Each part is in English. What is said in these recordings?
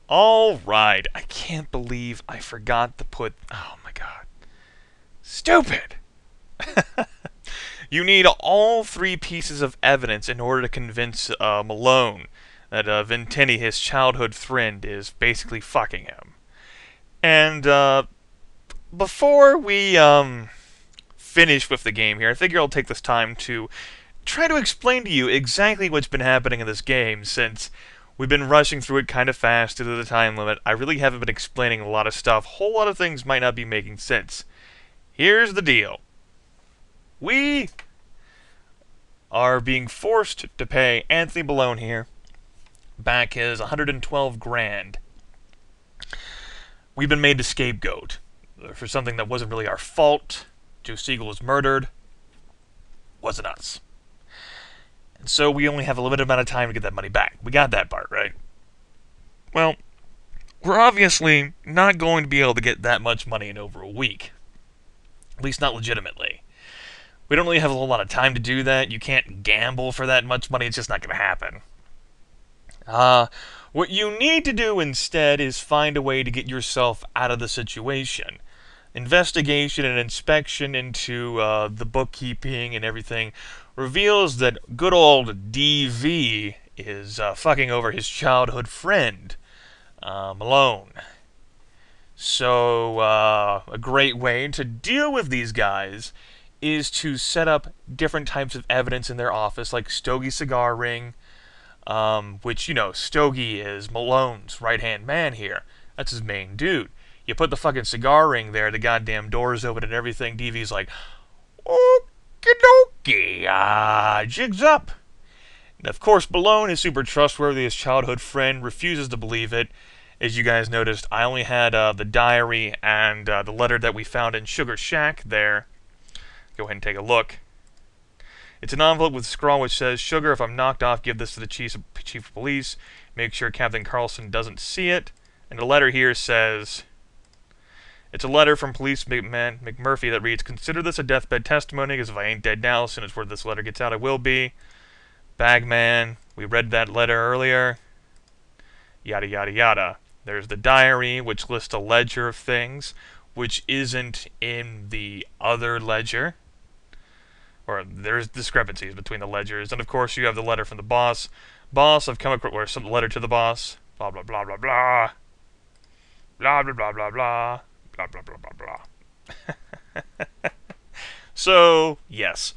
Alright, I can't believe I forgot to put... Oh my god. Stupid! You need all three pieces of evidence in order to convince Malone that Ventini, his childhood friend, is basically fucking him. And before we finish with the game here, I figure I'll take this time to try to explain to you exactly what's been happening in this game, since we've been rushing through it kind of fast due to the time limit. I really haven't been explaining a lot of stuff. A whole lot of things might not be making sense. Here's the deal. We are being forced to pay Anthony Malone here back his 112 grand. We've been made the scapegoat for something that wasn't really our fault. Joe Siegel was murdered. Wasn't us. And so we only have a limited amount of time to get that money back. We got that part, right? Well, we're obviously not going to be able to get that much money in over a week. At least not legitimately. We don't really have a whole lot of time to do that. You can't gamble for that much money. It's just not going to happen. What you need to do instead is find a way to get yourself out of the situation. Investigation and inspection into the bookkeeping and everything reveals that good old DV is fucking over his childhood friend, Malone. So, a great way to deal with these guys is to set up different types of evidence in their office, like Stogie's cigar ring, which, you know, Stogie is Malone's right-hand man here. That's his main dude. You put the fucking cigar ring there, the goddamn door's open and everything, DV's like, okie dokie, jigs up. And of course, Malone is super trustworthy. His childhood friend refuses to believe it. As you guys noticed, I only had the diary and the letter that we found in Sugar Shack there. Go ahead and take a look. It's an envelope with a scrawl which says, "Sugar, if I'm knocked off, give this to the chief of police. Make sure Captain Carlson doesn't see it." And the letter here says, it's a letter from policeman McMurphy that reads, "Consider this a deathbed testimony, because if I ain't dead now, as soon as word this letter gets out, I will be. Bagman, we read that letter earlier. Yada, yada, yada." There's the diary, which lists a ledger of things, which isn't in the other ledger. Or there's discrepancies between the ledgers. And of course, you have the letter from the boss. "Boss, I've come across," or some letter to the boss. Blah, blah, blah, blah, blah. Blah, blah, blah, blah, blah. Blah, blah, blah, blah, blah. So, yes.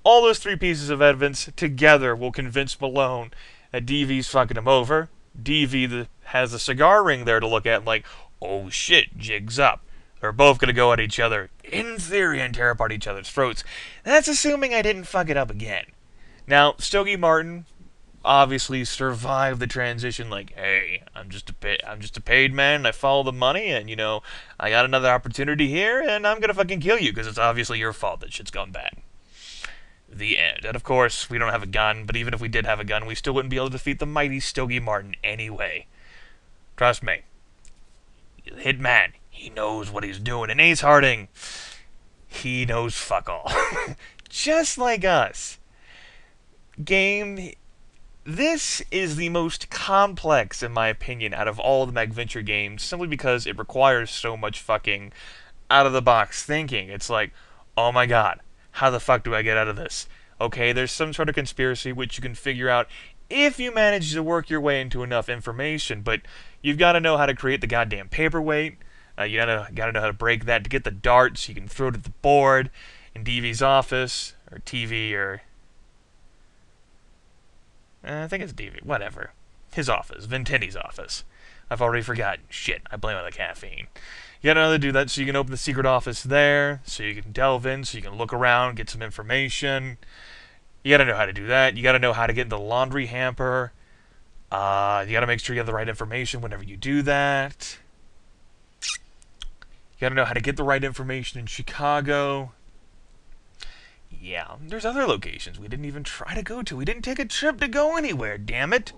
All those three pieces of evidence together will convince Malone that DV's fucking him over. DV has a cigar ring there to look at, like, oh shit, jigs up. They're both going to go at each other, in theory, and tear apart each other's throats. That's assuming I didn't fuck it up again. Now, Stogie Martin obviously survived the transition, like, hey, I'm just a paid man, and I follow the money, and, you know, I got another opportunity here, and I'm going to fucking kill you, because it's obviously your fault that shit's gone bad. The end. And of course, we don't have a gun, but even if we did have a gun, we still wouldn't be able to defeat the mighty Stogie Martin anyway. Trust me. Hitman, he knows what he's doing. And Ace Harding, he knows fuck all. Just like us. Game, this is the most complex, in my opinion, out of all the MacVenture games, simply because it requires so much fucking out-of-the-box thinking. It's like, oh my god, how the fuck do I get out of this? Okay, there's some sort of conspiracy which you can figure out if you manage to work your way into enough information, but you've got to know how to create the goddamn paperweight. You gotta know how to break that to get the dart so you can throw it at the board in DV's office, or TV, or... I think it's DV, whatever. His office, Ventini's office. I've already forgotten. Shit, I blame it on the caffeine. You gotta know how to do that so you can open the secret office there, so you can delve in, so you can look around, get some information. You gotta know how to do that. You gotta know how to get in the laundry hamper. You gotta make sure you have the right information whenever you do that. You gotta know how to get the right information in Chicago. Yeah, there's other locations we didn't even try to go to. We didn't take a trip to go anywhere, damn it.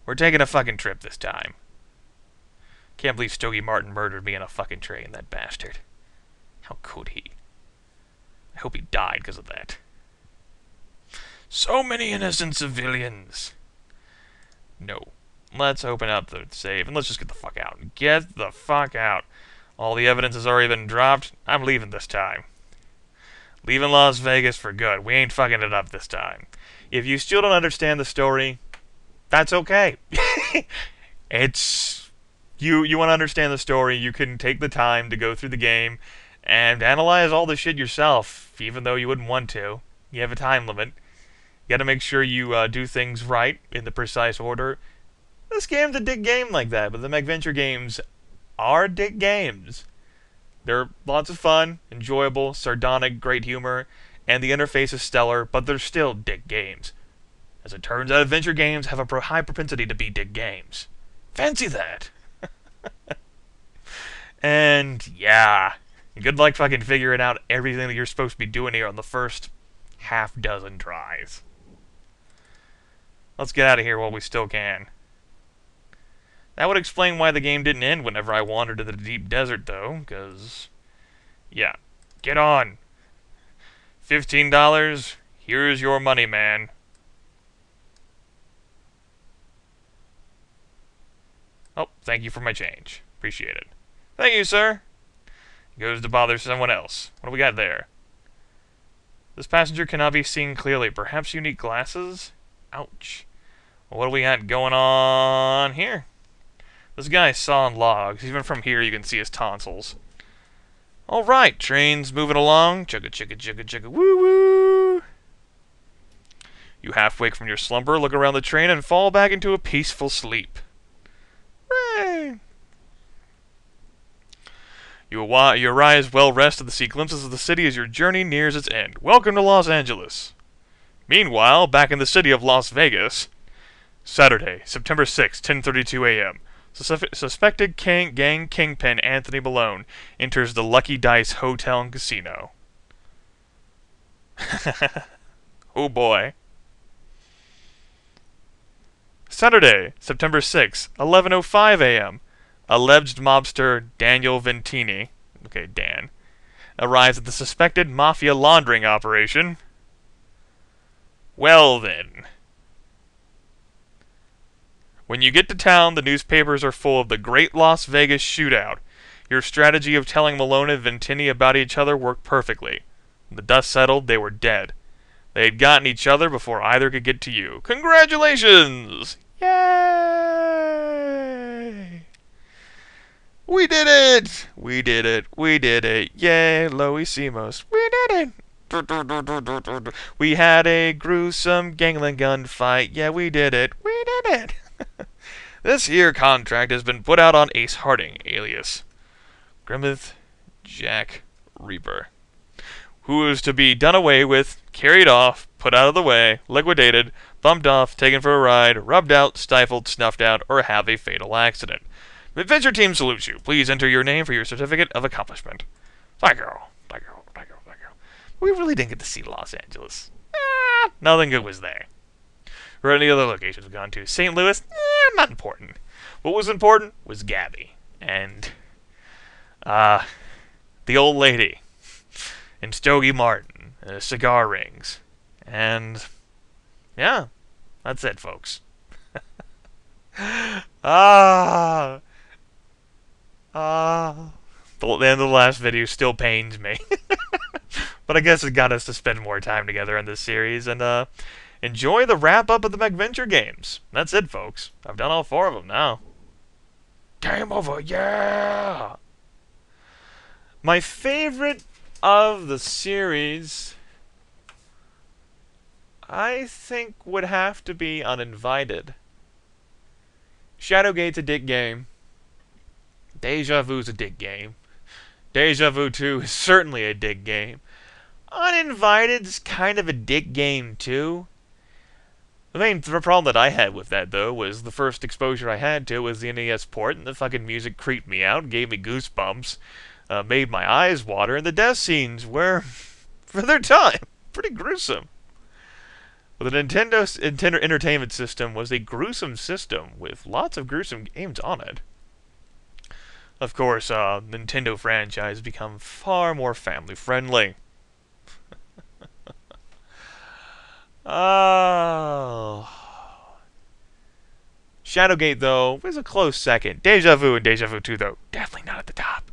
We're taking a fucking trip this time. Can't believe Stogie Martin murdered me in a fucking train, that bastard. How could he? I hope he died because of that. So many innocent civilians. No. let's open up the save and let's just get the fuck out. Get the fuck out. All the evidence has already been dropped. I'm leaving this time. Leaving Las Vegas for good. We ain't fucking it up this time. If you still don't understand the story, that's okay. It's... You want to understand the story, you can take the time to go through the game and analyze all the shit yourself, even though you wouldn't want to. You have a time limit. You gotta make sure you do things right in the precise order. This game's a dick game like that, but the MacVenture games are dick games. They're lots of fun, enjoyable, sardonic, great humor, and the interface is stellar, but they're still dick games. As it turns out, adventure games have a high propensity to be dick games. Fancy that! And, yeah. Good luck fucking figuring out everything that you're supposed to be doing here on the first half dozen tries. Let's get out of here while we still can. That would explain why the game didn't end whenever I wandered to the deep desert, though, because... yeah. Get on! $15, here's your money, man. Oh, thank you for my change. Appreciate it. Thank you, sir. Goes to bother someone else. What do we got there? This passenger cannot be seen clearly. Perhaps you need glasses? Ouch. Well, what do we got going on here? This guy's sawing logs. Even from here you can see his tonsils. Alright, train's moving along. Chugga chugga chugga chugga woo woo. You half wake from your slumber, look around the train, and fall back into a peaceful sleep. Hooray! You arise well rested to see glimpses of the city as your journey nears its end. Welcome to Los Angeles. Meanwhile, back in the city of Las Vegas, Saturday, September 6, 10:32 a.m. Suspected gang kingpin Anthony Malone enters the Lucky Dice Hotel and Casino. Oh boy. Saturday, September 6, 11:05 a.m. Alleged mobster Daniel Ventini, okay, Dan, arrives at the suspected mafia laundering operation. Well then. When you get to town, the newspapers are full of the Great Las Vegas Shootout. Your strategy of telling Malone and Ventini about each other worked perfectly. When the dust settled, they were dead. They had gotten each other before either could get to you. Congratulations! Yay! We did it! We did it! We did it! Yay, lo hicimos! We did it! We had a gruesome gangland gunfight. Yeah, we did it! We did it! This here contract has been put out on Ace Harding, alias Grimith Jack Reaper, who is to be done away with, carried off, put out of the way, liquidated, bumped off, taken for a ride, rubbed out, stifled, snuffed out, or have a fatal accident. The adventure team salutes you. Please enter your name for your certificate of accomplishment. Thank you. Thank you. Thank you. Thank you. We really didn't get to see Los Angeles. Nothing good was there. Or any other locations we've gone to. St. Louis? Not important. What was important was Gabby. And, the old lady. And Stogie Martin. Cigar rings. And, yeah. That's it, folks. The end of the last video still pains me. But I guess it got us to spend more time together in this series, and enjoy the wrap-up of the MacVenture games. That's it, folks. I've done all 4 of them now. Game over, yeah! My favorite of the series, I think, would have to be Uninvited. Shadowgate's a dick game. Deja Vu's a dick game. Deja Vu 2 is certainly a dick game. Uninvited's kind of a dick game, too. The main problem that I had with that, though, was the first exposure I had to was the NES port, and the fucking music creeped me out, gave me goosebumps, made my eyes water, and the death scenes were, for their time, pretty gruesome. But the Nintendo Entertainment System was a gruesome system with lots of gruesome games on it. Of course, Nintendo franchise become far more family-friendly. Oh. Shadowgate, though, is a close second. Deja Vu and Deja Vu 2, though, definitely not at the top.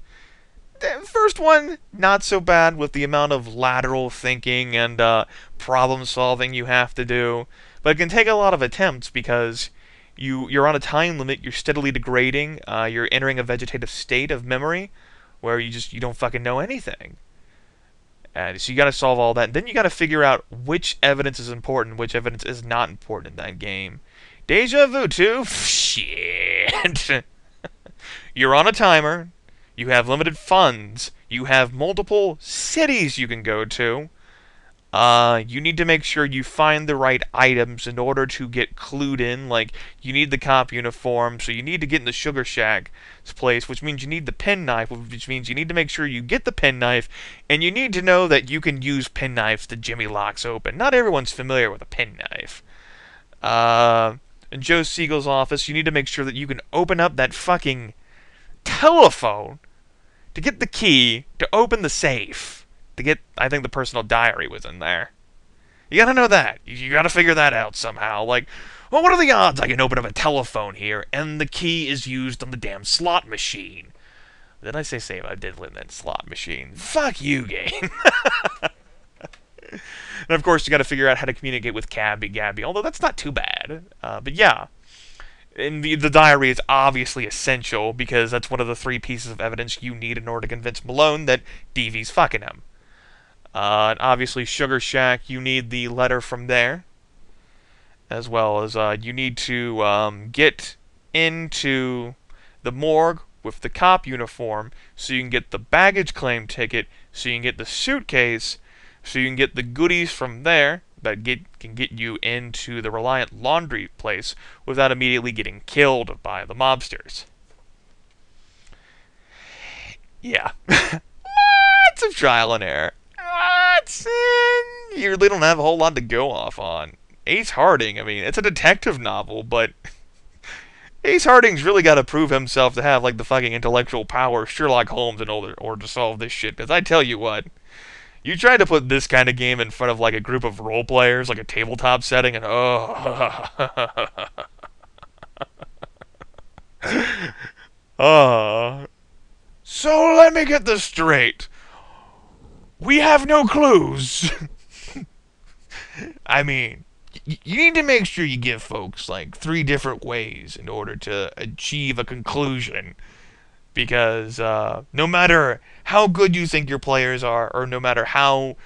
The first one, not so bad with the amount of lateral thinking and problem solving you have to do. But it can take a lot of attempts because you're on a time limit, you're steadily degrading, you're entering a vegetative state of memory where you don't fucking know anything. And so you gotta solve all that, and then you gotta figure out which evidence is important, which evidence is not important in that game. Deja Vu 2? Shit. You're on a timer, you have limited funds, you have multiple cities you can go to. You need to make sure you find the right items in order to get clued in. Like, you need the cop uniform, so you need to get in the Sugar Shack's place, which means you need the penknife, which means you need to make sure you get the penknife, and you need to know that you can use penknives to jimmy locks open. Not everyone's familiar with a penknife. In Joe Siegel's office, you need to make sure that you can open up that fucking telephone to get the key to open the safe. I think the personal diary was in there. You gotta know that. You gotta figure that out somehow. Like, well, what are the odds I can open up a telephone here and the key is used on the damn slot machine? Did I say save? I did live in that slot machine. Fuck you, game. And of course, you gotta figure out how to communicate with Gabby, although that's not too bad. But yeah. And the diary is obviously essential because that's one of the 3 pieces of evidence you need in order to convince Malone that Devi's fucking him. And obviously, Sugar Shack, you need the letter from there, as well as you need to get into the morgue with the cop uniform so you can get the baggage claim ticket, so you can get the suitcase, so you can get the goodies from there that can get you into the Reliant Laundry place without immediately getting killed by the mobsters. Yeah. Lots of trial and error. You really don't have a whole lot to go off on. Ace Harding, I mean, it's a detective novel, but Ace Harding's really got to prove himself to have, like, the fucking intellectual power of Sherlock Holmes in order to solve this shit. Because I tell you what, you try to put this kind of game in front of, like, a group of role players, like a tabletop setting, and oh. So let me get this straight. We have no clues. I mean, you need to make sure you give folks like 3 different ways in order to achieve a conclusion. Because no matter how good you think your players are, or no matter how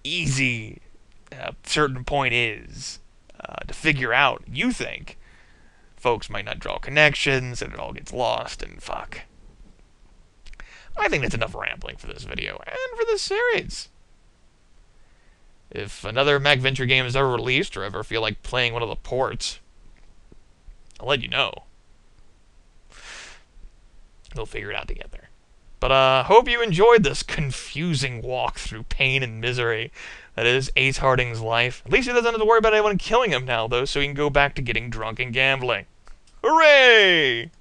easy a certain point is to figure out, you think, folks might not draw connections, and it all gets lost, and fuck. I think that's enough rambling for this video, and for this series. If another MacVenture game is ever released, or ever feel like playing one of the ports, I'll let you know. We'll figure it out together. But hope you enjoyed this confusing walk through pain and misery that is Ace Harding's life. At least he doesn't have to worry about anyone killing him now, though, so he can go back to getting drunk and gambling. Hooray!